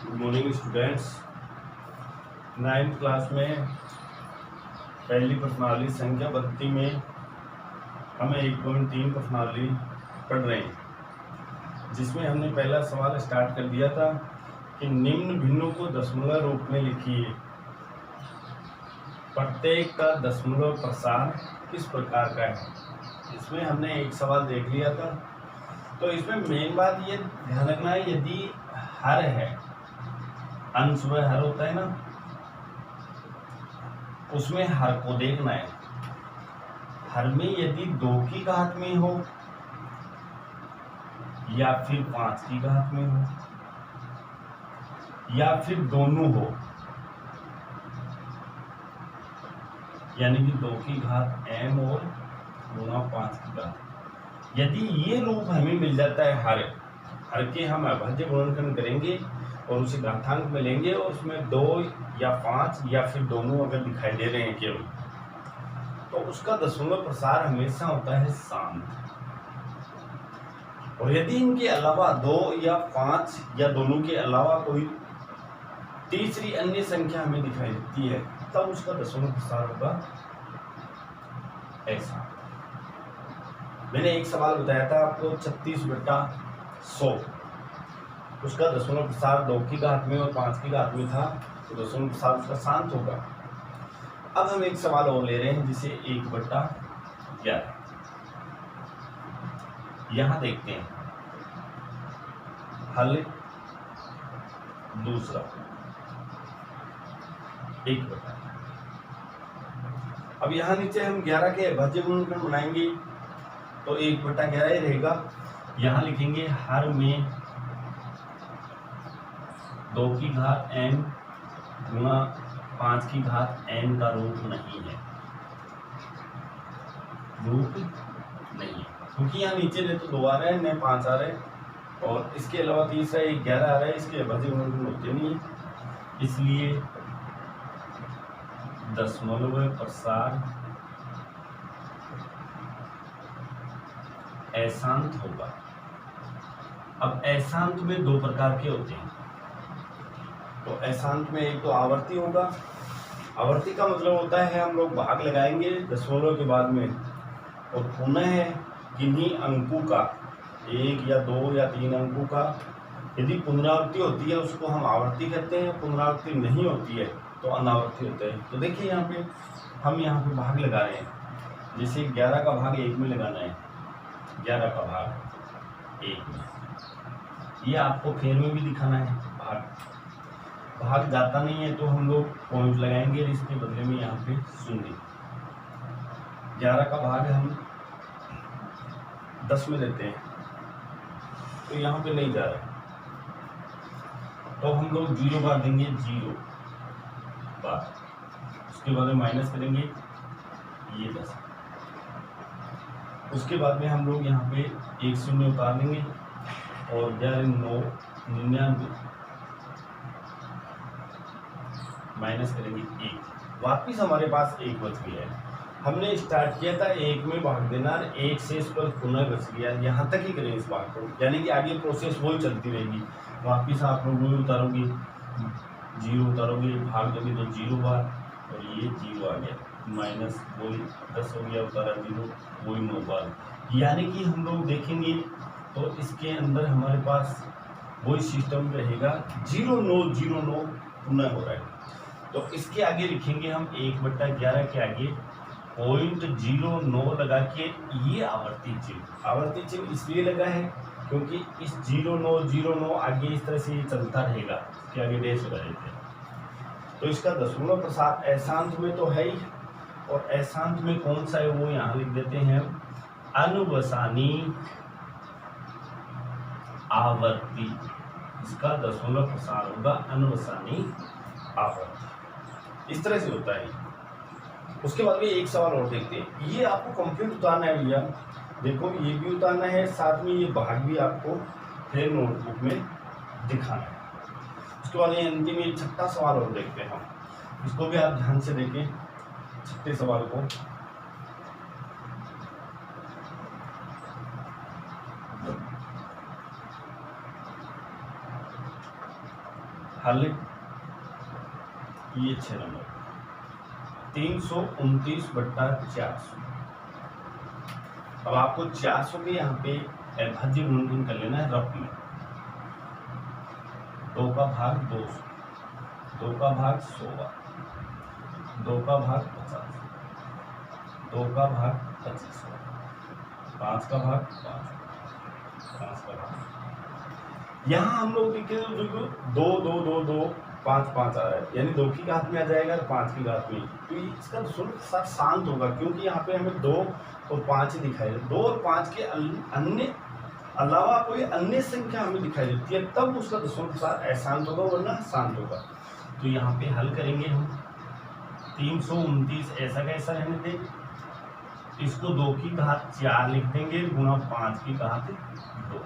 Good morning students. 9th class में पहली प्रश्नावली संख्या 32 में हमें 1.3 प्रश्नावली पढ़ रहे हैं, जिसमें हमने पहला सवाल स्टार्ट कर दिया था कि निम्न भिन्नों को दशमलव रूप में लिखिए। प्रत्येक का दशमलव प्रसार किस प्रकार का है। इसमें हमने एक सवाल देख लिया था। तो इसमें मेन बात ये ध्यान रखना है, यदि हर है, अंश व हर होता है ना, उसमें हर को देखना है। हर में यदि 2 की घात में हो या फिर 5 की घात में हो या फिर दोनों हो, यानी कि 2 की घात m और गुणा 5 की घात, यदि ये रूप हमें मिल जाता है हर के हम अभाज्य गुणनखंड करेंगे और उसे घातांक में लेंगे और उसमें 2 या 5 या फिर दोनों अगर दिखाई दे रहे हैं केवल, तो उसका दशमलव प्रसार हमेशा होता है शांत। और यदि इनके अलावा 2 या 5 या दोनों के अलावा कोई तीसरी अन्य संख्या हमें दिखाई देती है, तब उसका दशमलव प्रसार होगा ऐसा। मैंने एक सवाल बताया था आपको 36/100, उसका दशमलव प्रसार 2 की घात में और 5 की घात में था, तो दशमलव प्रसार उसका शांत होगा। अब हम एक सवाल और ले रहे हैं, जिसे 1/11। यहां देखते हैं हल दूसरा 1/। अब यहां नीचे हम 11 के अभाज्य गुणनखंड बनाएंगे, तो 1/11 ही रहेगा। यहां लिखेंगे हर में 2 की घात n गुणा 5 की घात n का रूप नहीं है, क्योंकि यहाँ नीचे ने तो 2 आ रहे हैं, न 5 आ रहे हैं, और इसके अलावा तीसरा 11 आ रहा है, इसके अभाज्य गुणनखंड होते नहीं है, इसलिए दशमलव प्रसार अशांत होगा। अब अशांत में 2 प्रकार के होते हैं। तो अशांत में एक तो आवर्ती होगा। आवर्ती का मतलब होता है हम लोग भाग लगाएंगे दशमलव के बाद में, और पुनः किन्हीं अंकों का, 1 या 2 या 3 अंकों का यदि पुनरावृत्ति होती है उसको हम आवर्ती कहते हैं, पुनरावृत्ति नहीं होती है तो अनावर्ती होता है। तो देखिए यहाँ पे हम यहाँ पे भाग लगा रहे हैं, जैसे 11 का भाग 1 में लगाना है, 11 का भाग 1 में, ये आपको फेर में भी दिखाना है। भाग जाता नहीं है तो हम लोग पॉइंट लगाएंगे, इसके बदले में यहाँ पे 0। 11 का भाग हम 10 में देते हैं, तो यहाँ पे नहीं जा रहा, तो हम लोग 0 बार देंगे, 0 बार, उसके बाद में माइनस करेंगे ये 10, उसके बाद में हम लोग यहाँ पे 1 0 उतार देंगे और 11 9 99 माइनस करेंगे 1, वापिस हमारे पास 1 बच गया है। हमने स्टार्ट किया था 1 में भाग देना, 1 से इस पर पुनः बच गया, यहाँ तक ही करें इस बात को, यानी कि आगे प्रोसेस वही चलती रहेगी। वापिस आप लोग वही उतारोगे, 0 उतारोगे, भाग दोगे तो 0 बार, और ये 0 आ गया, माइनस वही 10 हो गया, उतारा 0, वही 9 बार। यानी कि हम लोग देखेंगे तो इसके अंदर हमारे पास वही सिस्टम रहेगा, 0 9 0 9 पुनः हो रहा है। तो इसके आगे लिखेंगे हम 1/11 के आगे 0.09 लगा के, ये आवर्ती चिन्ह इसलिए लगा है क्योंकि इस 0909 आगे इस तरह से ये चलता रहेगा, इसके आगे डैश लगा देते हैं। तो इसका दशमलव प्रसार अशांत में तो है ही, और अशांत में कौन सा है वो यहाँ लिख देते हैं, अनुवसानी आवर्ती। इसका दशमलव प्रसार होगा अनुवसानी आवर्ती, इस तरह से होता है। उसके बाद में एक सवाल और देखते हैं, ये आपको कंप्लीट उतारना है भैया, देखो ये भी उतारना है, साथ में ये भाग भी आपको फिर नोटबुक में दिखाना है। उसके बाद ये अंतिम ये 6ठा सवाल और देखते हैं हम, इसको भी आप ध्यान से देखें 6ठे सवाल को। हल ये 6 नंबर 329/400। अब आपको 400 के यहाँ पे अभाज्य गुणनखंड कर लेना है रफ में। 2 का भाग 200, 2 का भाग 100, 2 का भाग 50, 2 का भाग 25, 5 का भाग 5, 5 का भाग। यहाँ हम लोग देखें तो 2 2 2 2 5 5 आ रहा है, यानी 2 की घात में आ जाएगा और 5 की घात में, तो इसका शुल्क साथ शांत होगा, क्योंकि यहाँ पे हमें 2 और 5 ही दिखाई दे। 2 और 5 के अन्य अलावा कोई अन्य संख्या हमें दिखाई देती है, तब उसका दशमलव साथ अशांत होगा, वरना शांत होगा। तो यहाँ पे हल करेंगे हम 329 ऐसा कैसा रहने दें, इसको 2 की घात 4 लिख देंगे गुणा 5 की घात 2।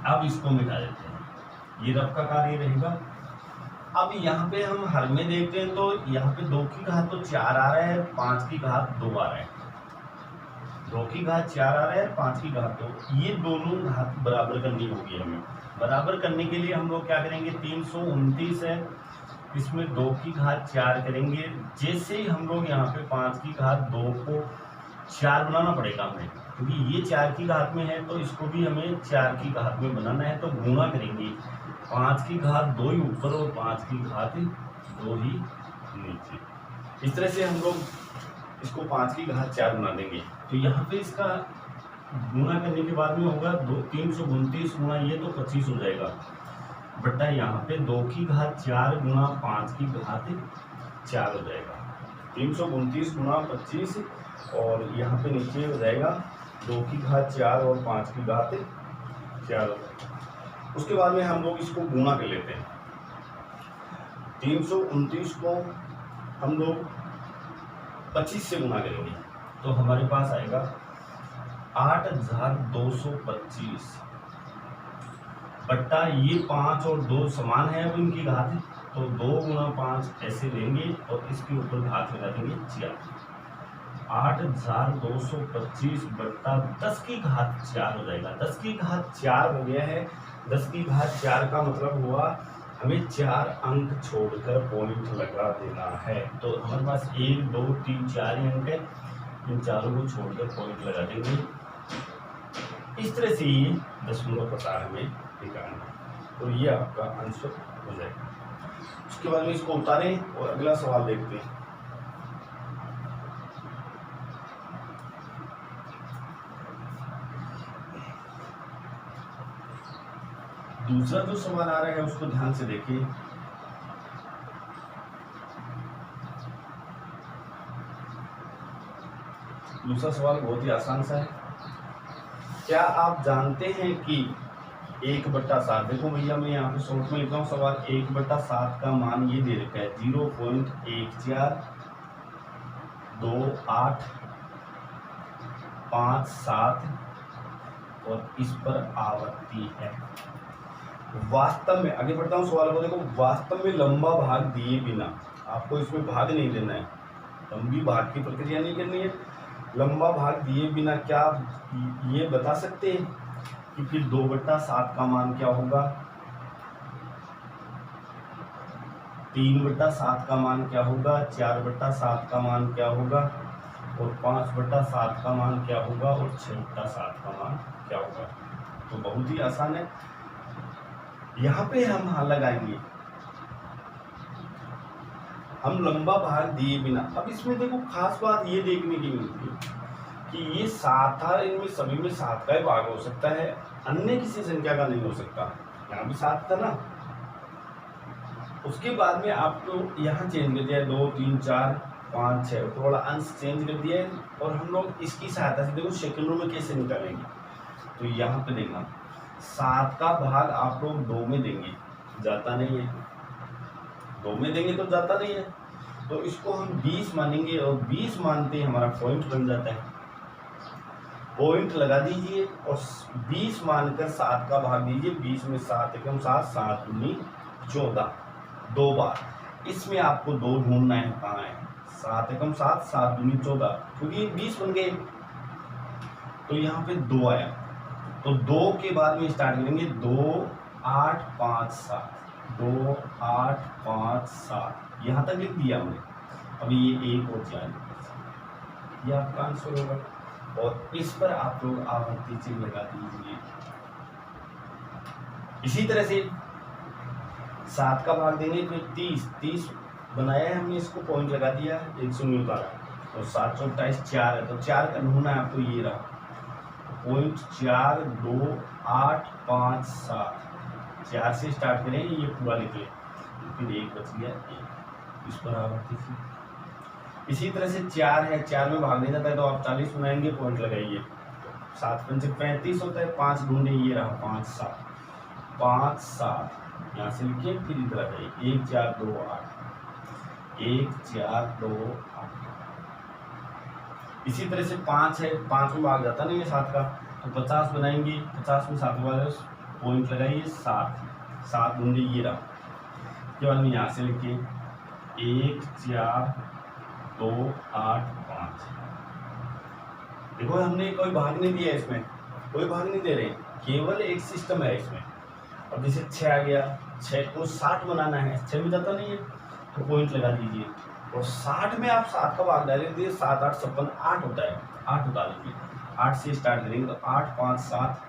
अब इसको मिटा देते हैं, ये रफ का कार्य रहेगा। अब यहाँ पे हम हर में देखते हैं तो यहाँ पे 2 की घात तो 4 आ रहा है, 5 की घात 2 आ रहा है। 2 की घात 4 आ रहा है, 5 की घात 2, ये दोनों घात बराबर करनी होगी हमें। बराबर करने के लिए हम लोग क्या करेंगे, 329 है, इसमें 2 की घात 4 करेंगे। जैसे ही हम लोग यहाँ पे 5 की घात 2 को 4 बनाना पड़ेगा हमें, क्योंकि ये 4 की घात में है, तो इसको भी हमें 4 की घात में बनाना है, तो गुणा करेंगे। 5 की घात 2 ही ऊपर और 5 की घात 2 ही नीचे। इस तरह से हम लोग इसको 5 की घात 4 बना देंगे। तो यहाँ पे इसका गुणा करने के बाद में होगा 329 गुणा ये तो 25 हो जाएगा, बटा यहाँ पे 2 की घात 4 गुणा 5 की घात 4 हो जाएगा। 329 गुणा 25 और यहाँ पे नीचे हो जाएगा 2 की घात 4 और 5 की घात 4 हो जाएगा। उसके बाद में हम लोग इसको गुणा कर लेते हैं। 329 को हम लोग 25 से गुणा करेंगे, तो हमारे पास आएगा 8225 बट्टा ये 5 और 2 समान है, अब इनकी घात, तो 2 गुणा 5 ऐसे लेंगे और इसके ऊपर घात लगा देंगे 4। 8225 बट्टा 10 की घात 4 हो जाएगा। 10 की घात 4 हो गया है। 10 की घात 4 का मतलब हुआ हमें 4 अंक छोड़कर पॉइंट लगा देना है। तो हमारे पास 1 2 3 4 ही अंक है, इन चारों को छोड़कर पॉइंट लगा देंगे। इस तरह से ये दशमलव प्रकार हमें निकालना है, तो ये आपका आंसर हो जाएगा। उसके बाद में इसको उतारें और अगला सवाल देखते हैं। दूसरा जो सवाल आ रहा है उसको ध्यान से देखिए। दूसरा सवाल बहुत ही आसान सा है। क्या आप जानते हैं कि 1/7, देखो भैया मैं यहाँ पे शॉर्ट में लिख रहा हूँ सवाल, 1/7 का मान ये दे रखा है 0.142857 और इस पर आवर्ती है। वास्तव में आगे बढ़ता हूँ सवाल को, देखो वास्तव में लंबा भाग दिए बिना, आपको इसमें भाग नहीं देना है, लंबी भाग की प्रक्रिया नहीं करनी है। लंबा भाग दिए बिना क्या ये बता सकते हैं कि फिर 2/7 का मान क्या होगा, 3/7 का मान क्या होगा, 4/7 का मान क्या होगा और 5/7 का मान क्या होगा और 6/7 का मान क्या होगा। तो बहुत ही आसान है। यहाँ पे हम हाँ लगाएंगे, हम लंबा भाग दिए बिना। अब इसमें देखो खास बात ये देखने की मिलती है कि ये 7 था, इनमें सभी में 7 का ही भाग हो सकता है, अन्य किसी संख्या का नहीं हो सकता। यहाँ भी 7 था ना, उसके बाद में आपको यहाँ चेंज कर दिया 2 3 4 5 6, थोड़ा अंश चेंज कर दिया है। और हम लोग इसकी सहायता से देखो सेकंडों में कैसे निकालेंगे। तो यहाँ पे देखना 7 का भाग आप लोग 2 में देंगे, जाता नहीं है, 2 में देंगे तो जाता नहीं है, तो इसको हम 20 मानेंगे और 20 मानते ही हमारा पॉइंट बन जाता है। पॉइंट लगा दीजिए और 20 मानकर 7 का भाग दीजिए। 20 में 7 एकम 7, 7 दूनी 14, 2 बार। इसमें आपको 2 ढूंढना है, कहाँ है, 7 एकम 7, 7 दूनी 14, क्योंकि 20 बन गए तो यहाँ पे 2 आया। तो 2 के बाद में स्टार्ट करेंगे, 2 8 5 7 2 8 5 7 यहाँ तक लिख दिया हमने। अभी ये 1 और 4, ये आपका आंसर होगा। और इस पर आप लोग आवर्ती चिन्ह लगा दीजिए। इसी तरह से 7 का भाग देंगे तो 30 बनाया है हमने, इसको पॉइंट लगा दिया है, 1 शून्य उतारा। तो 7 × 28 4 है, तो 4 का ढूंढना है आपको, ये रहा पॉइंट 4 2 8 5 7। 4 से स्टार्ट करें, ये पूरा लिख लें, फिर 1 बच गया 1, इस पर आवर्ती चिन्ह। इसी तरह से 4 है, 4 में भाग नहीं जाता है तो आप 40 बनाएंगे, पॉइंट लगाइए। 7 पंचे 35 होता है, 5 ढूंढे, ये रहा 5 7 5 7, यहाँ से लिखिए, फिर इधर आ जाइए 1 4 2 8 1 4 2 8। इसी तरह से 5 है, 5 में भाग जाता नहीं है 7 का, तो 50 बनाएंगे, 50 में 7 वाले पॉइंट लगाइए 7 ढूंढे, ये रहा। उसके बाद में यहाँ से लिखिए 1 4 2 8 5। देखो हमने कोई भाग नहीं दिया इसमें, कोई भाग नहीं दे रहे, केवल एक सिस्टम है इसमें। अब जैसे 6 आ गया, 6 को 60 बनाना है, 6 में जाता नहीं है तो पॉइंट लगा दीजिए। और 60 में आप 7 का भाग डालेंगे, 7 8 56 8 होता है, 8 उतार लीजिए। 8 से स्टार्ट करेंगे तो 8 5 7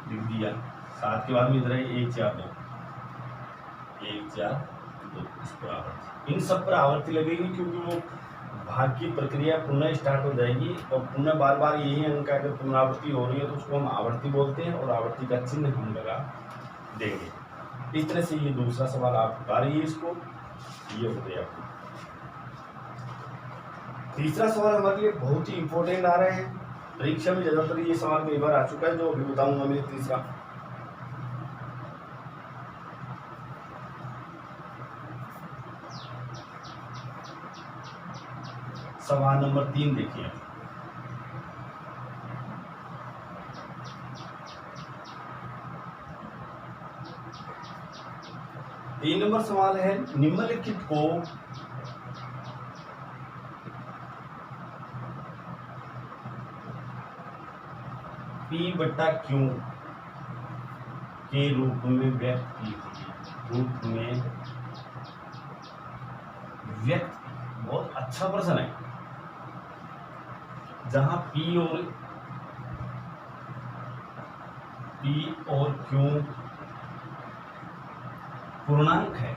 लिख दिया। 7 के बाद में इधर है 1 4 2 1 4 2, इस पर आवर्ती, इन सब पर आवर्ती लगेगी, क्योंकि वो भाग की प्रक्रिया पुनः स्टार्ट हो जाएगी और पुनः बार बार यही अंक का अगर पुनरावृत्ति हो रही है तो उसको हम आवर्ती बोलते हैं, और आवर्ती का चिन्ह हम लगा देंगे। इस तरह से ये दूसरा सवाल आप उतारिए इसको, ये हो गया। तीसरा सवाल हमारे लिए बहुत ही इंपॉर्टेंट आ रहा है, परीक्षा में ज्यादातर ये सवाल कई बार आ चुका है, जो अभी बताऊंगा मैं। तीसरा सवाल नंबर 3 देखिए। तीन नंबर सवाल है, निम्नलिखित को P बटा Q के रूप में व्यक्त कीजिए। रूप में व्यक्त, बहुत अच्छा प्रश्न है, जहां P और Q पूर्णांक है,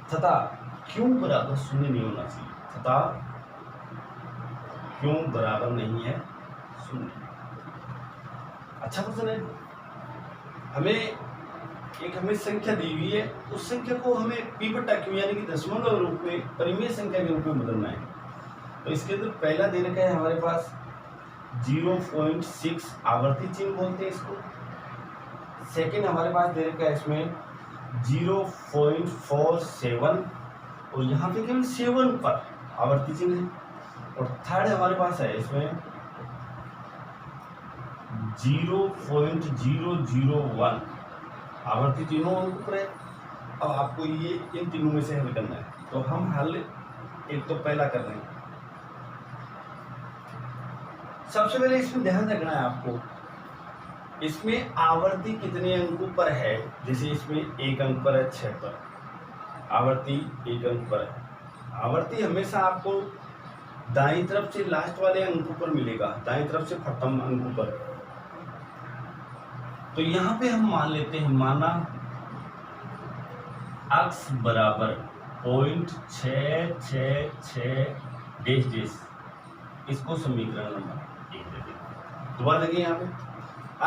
तथा Q बराबर 0 नहीं होना चाहिए, तथा Q बराबर नहीं है 0। अच्छा प्रश्न है। हमें संख्या दी हुई है, उस संख्या को हमें P बटा Q यानी कि दशमलव रूप में, परिमेय संख्या के रूप में बदलना है। तो इसके अंदर पहला दे रखा है हमारे पास 0.6 आवर्ती चिन्ह बोलते हैं इसको। सेकंड हमारे पास दे रखा है इसमें 0.47, और यहाँ पे केवल 7 पर आवर्ती चिन्ह है। और थर्ड हमारे पास है इसमें 0.001 आवर्ती चिन्हों ऊपर है। अब आपको ये इन तीनों में से हल करना है, तो हम हल एक तो पहला कर रहे हैं। सबसे पहले इसमें ध्यान रखना है आपको, इसमें आवर्ती कितने अंकों पर है। जैसे इसमें 1 अंक पर है, 6 पर आवर्ती 1 अंक पर है। आवर्ती हमेशा आपको दाईं तरफ से लास्ट वाले अंकों पर मिलेगा, दाईं तरफ से प्रथम अंकों पर। तो यहाँ पे हम मान लेते हैं, माना x बराबर 0.666 इसको समीकरण नंबर 1 दे दें। दोबारा देखिए, यहाँ पे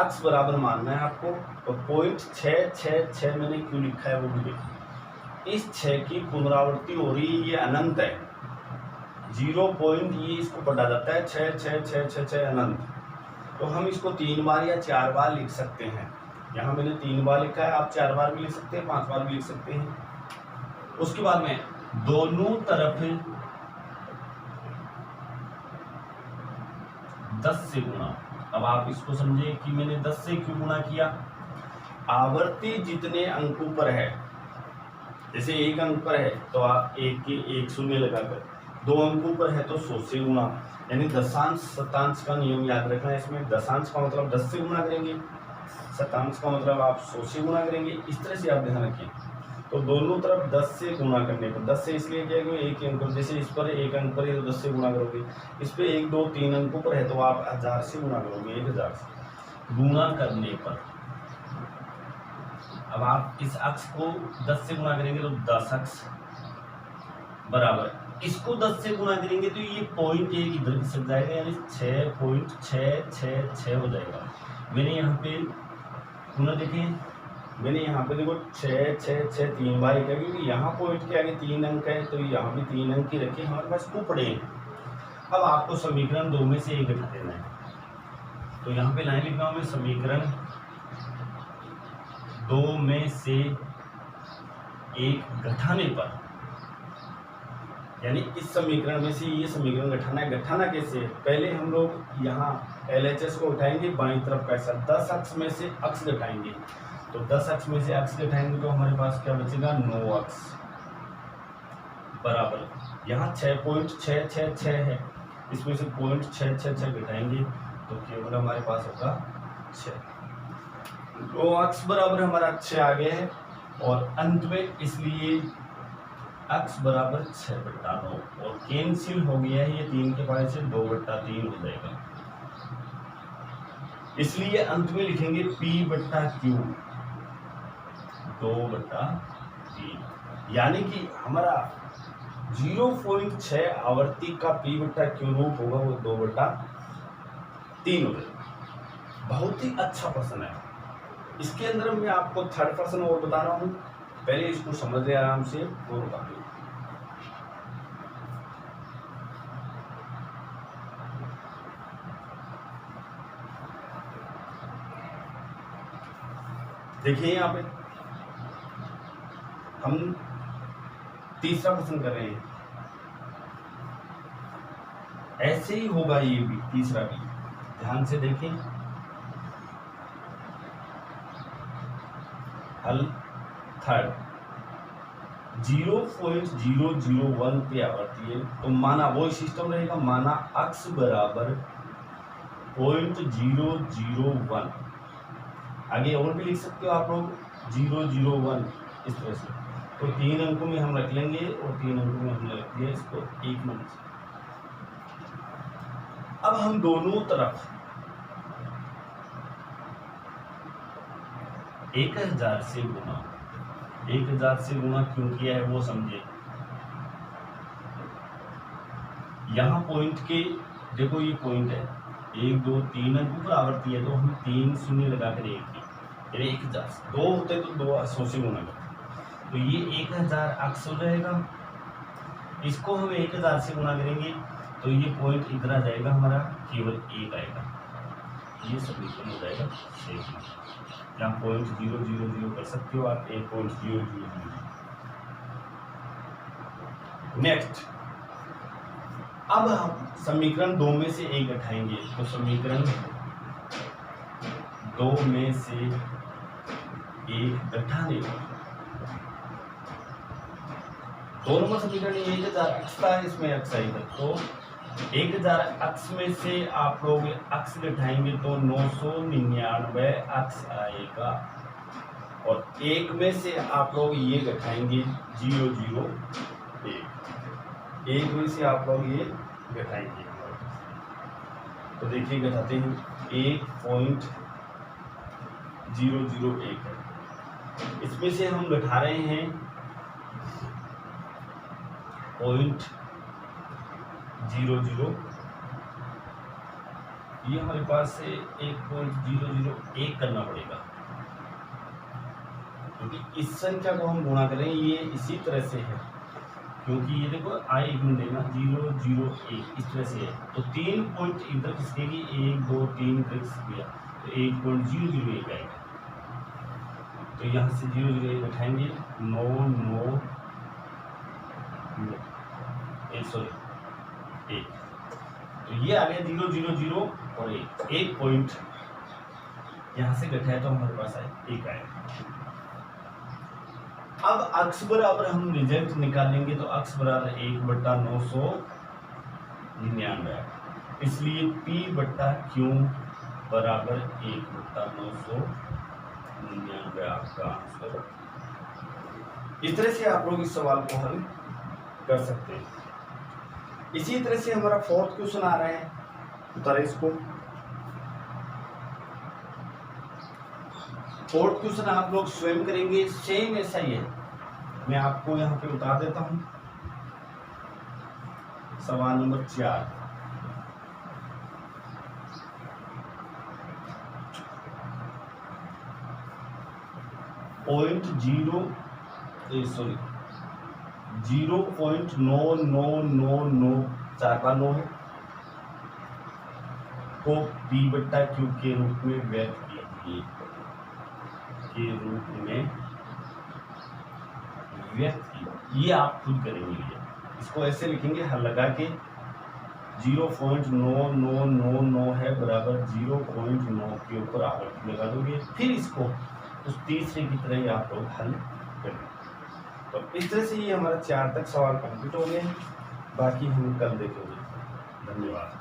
x बराबर मानना है आपको, तो 0.666 मैंने क्यों लिखा है वो भी देखिए। इस 6 की पुनरावृत्ति हो रही है, ये अनंत है। 0 पॉइंट ये इसको पढ़ा जाता है 6 6 6 6 6 अनंत। तो हम इसको 3 बार या 4 बार लिख सकते हैं। यहाँ मैंने 3 बार लिखा है, आप 4 बार भी लिख सकते हैं, 5 बार भी लिख सकते हैं। उसके बाद में दोनों तरफ 10 से गुणा। अब आप इसको समझे कि मैंने 10 से क्यों गुणा किया। आवर्ती जितने अंकों पर है, जैसे 1 अंक पर है तो आप 1 के 1 शून्य लगाकर, 2 अंकों पर है तो 100 से गुणा, यानी दशांश शतांश का नियम याद रखना है इसमें। दशांश का मतलब 10 से गुणा करेंगे, शतांश का मतलब आप 100 से गुणा करेंगे, इस तरह से आप ध्यान रखिए। तो दोनों तरफ 10 से गुणा करने पर, 10 से इसलिए किया कि एक अंक पर, जैसे इस पर 1 अंक पर है तो 10 से गुणा करोगे, इस पे 1 2 3 अंकों पर है तो आप 1000 से गुणा करोगे, 1000 से गुणा करने पर। अब आप इस अक्ष को 10 से गुणा करेंगे तो 10 अक्ष बराबर, इसको 10 से गुणा करेंगे तो ये पॉइंट एक इधर खिसक जाएगा, यानी 6.666 हो जाएगा। मैंने यहाँ पे पुनः देखें, मैंने यहाँ पे देखो 6 6 6 3 बार किया, क्योंकि यहाँ पॉइंट के आगे 3 अंक है तो यहाँ भी 3 अंक ही रखे, हमारे पास को पड़े हैं। अब आपको समीकरण 2 में से एक घटा देना है, तो यहाँ पे लाइन लिखना हूँ, समीकरण 2 में से एक घटाने पर, यानी इस समीकरण में से ये समीकरण घटाना है। घटाना कैसे? पहले हम लोग यहाँ LHS को उठाएंगे, बाईं तरफ कैसा 10 अक्ष में से अक्ष घटाएंगे, तो 10 अक्ष में से अक्ष घटाएंगे तो हमारे पास क्या बचेगा, 9 अक्ष बराबर, यहाँ 6.666 है, इसमें से 0.666 घटाएंगे तो केवल हमारे पास होगा 6। 9 अक्ष बराबर हमारा 6 आ गया है, और अंत में इसलिए अक्ष बराबर 6/9, और कैंसिल हो गया है ये 3 के पास से 2/3 हो जाएगा, इसलिए अंत में लिखेंगे P/Q 2/3, यानी कि हमारा 0.6 आवर्ती का P/Q रूप होगा वो 2/3 हो जाएगा। बहुत ही अच्छा प्रश्न है। इसके अंदर मैं आपको थर्ड प्रश्न और बता रहा हूँ, पहले इसको समझ ले आराम से और बता दूँ। देखिए यहाँ पे हम तीसरा प्रश्न कर रहे हैं, ऐसे ही होगा ये भी, तीसरा भी ध्यान से देखें। हल थर्ड 0.001 पे आवर्ती है, तो माना वो सिस्टम रहेगा, माना अक्ष बराबर 0.001, आगे और भी लिख सकते हो आप लोग 001 इस तरह से, तो 3 अंकों में हम रख लेंगे और 3 अंकों में हमने रख दिया इसको 1 नंबर। अब हम दोनों तरफ 1000 से गुणा, 1000 से गुणा क्यों किया है वो समझे। यहाँ पॉइंट के देखो, ये पॉइंट है 1 2 3 अंकों पर आवर्ती है, तो हम 3 शून्य लगा कर 1 यानी 1000, 2 होते तो 2 से गुणा करते, तो ये 1000 अक्ष हो जाएगा। इसको हम 1000 से गुणा करेंगे तो ये पॉइंट इधर आ जाएगा, हमारा केवल 1 आएगा, ये समीकरण हो जाएगा 6। यहाँ 0.000 कर सकते हो आप, 1.000। नेक्स्ट, अब हम समीकरण 2 में से एक घटाएंगे, तो समीकरण 2 में से एक घटाने पर, 2 नंबर समीकरण 1000 अक्ष था, इसमें अक्ष आई था, तो 1000 अक्ष में से आप लोग अक्ष घटाएंगे तो 999 अक्ष आएगा, और 1 में से आप लोग ये घटाएंगे 001, 1 में से आप लोग ये घटाएंगे, तो देखिए घटाते हैं 1.001 है, इसमें से हम घटा रहे हैं 0.00, ये हमारे पास से 1.001 करना पड़ेगा, क्योंकि इस संख्या को हम गुणा करें, ये इसी तरह से है, क्योंकि ये देखो आई गुण देना 001 इस तरह से है, तो 3 पॉइंट इधर खिसकेगी, 1 2 3 तक खिसकेगा, तो 1.001 आएगा, तो यहाँ से 001 उठाएंगे 9 9 1, तो ये आ गया 000 और 1 पॉइंट यहाँ से घटाया तो हमारे पास आए 1 आएगा। अब अक्ष बराबर हम रिजल्ट निकालेंगे, तो अक्ष बराबर 1/999 99, इसलिए P बट्टा Q बराबर 1/999 आपका आंसर। इस तरह से आप लोग इस सवाल को हल कर सकते हैं। इसी तरह से हमारा फोर्थ क्वेश्चन आ रहा है, उतारे इसको। फोर्थ क्वेश्चन आप लोग स्वयं करेंगे, सेम ऐसा ही है। मैं आपको यहाँ पे उतार देता हूँ। सवाल नंबर 4, पॉइंट 0.9999 4/9 है को P बट्टा Q के रूप में व्यक्त कीजिए, ये आप खुद करेंगे। इसको ऐसे लिखेंगे, हल लगा के 0.9999 है बराबर 0.9 के ऊपर आवर्ती लगा दोगे, फिर इसको उस तीसरे की तरह ही आप लोग हल करेंगे। तो इस तरह से ये हमारा 4 तक सवाल कंप्लीट हो गए हैं। बाकी हम कल देखेंगे। धन्यवाद।